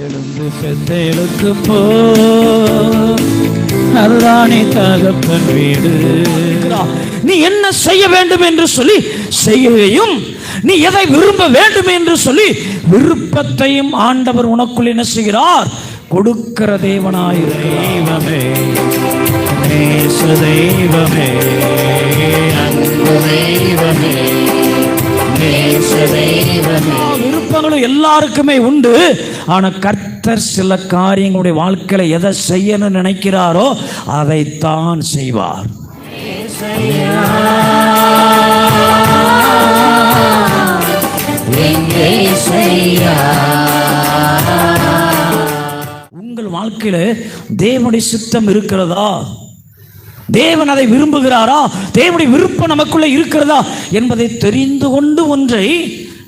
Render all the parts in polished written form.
எழுந்து பெத்தேலுக்கு போ, அதுதானே தகப்பன் வீடு. நீ என்ன செய்ய வேண்டும் என்று சொல்லி செய்யவும், நீ எதை விரும்ப வேண்டும் என்று சொல்லி விருப்பத்தையும் ஆண்டவர் உனக்குள் என்ன செய்கிறார்? கொடுக்கிற தேவனாய் தெய்வமே, நேச தெய்வமே, அன்பு தெய்வமே, நேச தெய்வமே. விருப்பங்களும் எல்லாருக்குமே உண்டு. ஆனா கர்த்தர் சில காரியங்களுடைய வாழ்க்கையில எதை செய்யணும்னு நினைக்கிறாரோ அதைத்தான் செய்வார். உங்கள் வாழ்க்கையில தேவனுடைய சித்தம் இருக்கிறதா? தேவன் அதை விரும்புகிறாரா? தேவனுடைய விருப்பம் நமக்குள்ள இருக்கிறதா என்பதை தெரிந்து கொண்டு ஒன்றை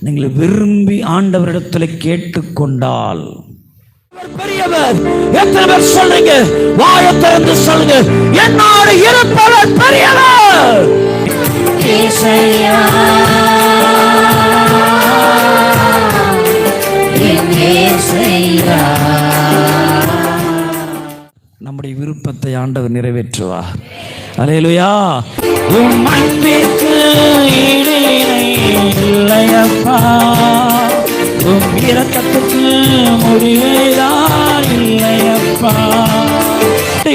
நீங்கள் விரும்பி ஆண்டவரிடத்தில் கேட்டுக்கொண்டால் பெரியவர். எத்தனை பேர் சொல்றீங்க? வாயை திறந்து சொல்லுங்க, என்னோடு இருப்பவர் பெரியவர். நம்முடைய விருப்பத்தை ஆண்டவர் நிறைவேற்றுவார். அல்லேலூயா. உம் அன்பிற்கு ஈடு இல்லையப்பா, உம் இரக்கத்துக்கு முடிவேதான் இல்லையப்பா.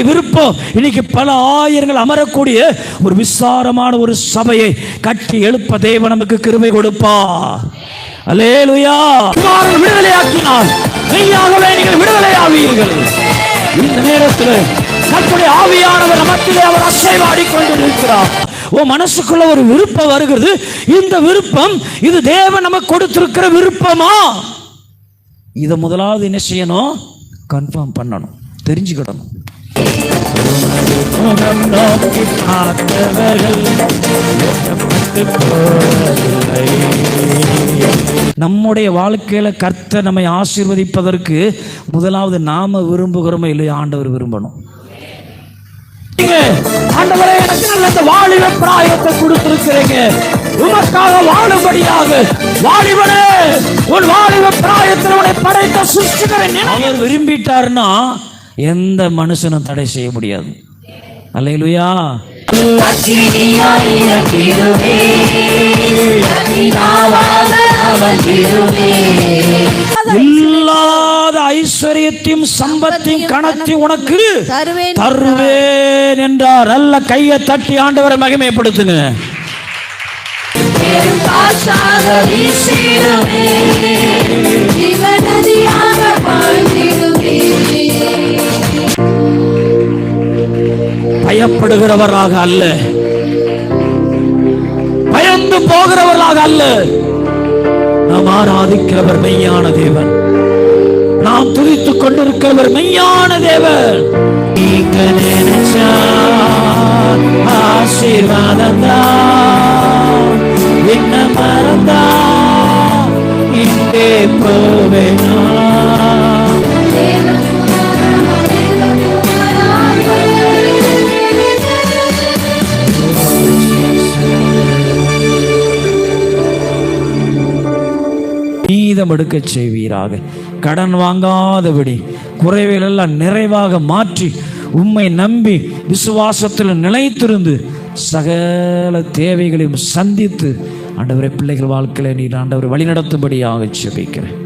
விருப்பம் இன்னைக்கு பல ஆயிரங்கள் அமரக்கூடிய ஒரு விசாரமான ஒரு சபையை கட்டி எழுப்ப தேவன் நமக்கு கிருபை கொடுப்பா. அல்லேலூயா. விடுதலையாக்கினால் மெய்யாகவே நீங்கள் விடுதலையாவீர்கள். இந்த நேரத்தில் கர்த்தருடைய ஆவியானவர் நமக்கிலே அவர் அசைவாடி கொண்டிருக்கிறார். உன் மனசுக்குள்ள ஒரு விருப்பம் வருகிறது. இந்த விருப்பம் இது தேவன் நமக்கு கொடுத்திருக்கிற விருப்பமா? இதை முதலாவது என்ன செய்யணும்? கன்ஃபார்ம் பண்ணணும், தெரிஞ்சுக்கிடணும். நம்முடைய வாழ்க்கையில கர்த்தர் நம்மை ஆசீர்வதிப்பதற்கு முதலாவது நாம விரும்புகிறோமோ இல்லையா? ஆண்டவர் விரும்பணும். ஆண்டவரே, எனக்கு நல்ல வாலிப பிராயத்தை கொடுத்திருக்கிறீங்க, உமக்காக வாழும்படியாக. வாலிபனே, உன் வாலிப பிராயத்தில் உன்னை படைத்த சிருஷ்டிகரை அவர் விரும்பிட்டாருன்னா எந்த மனுஷனும் தடை செய்ய முடியாது. அல்லேலூயா. இல்லாத ஐஸ்வர்யத்தையும் சம்பத்தையும் கணத்தையும் உனக்கு தருவேன் என்றார். நல்ல கையை தட்டி ஆண்டவரை மகிமைப்படுத்துங்க. பயப்படுகிறவராக அல்ல, பயந்து போகிறவர்களாக அல்ல, நாம் ஆராதிக்கிறவர் மெய்யான தேவன், நாம் துதித்துக் கொண்டிருக்கிறவர் மெய்யான தேவன். ஆசீர்வாதந்தா என்ன மறந்தா இங்கே போவேனா. மீதம் எடுக்க செய்வீராக. கடன் வாங்காதபடி குறைவைகளெல்லாம் நிறைவாக மாற்றி உம்மை நம்பி விசுவாசத்தில் நிலைத்திருந்து சகல தேவைகளையும் சந்தித்து ஆண்டவரை பிள்ளைகள் வாழ்க்கையில நீர் ஆண்டவரை வழிநடத்தும்படியாக ஜெபிக்கிறேன்.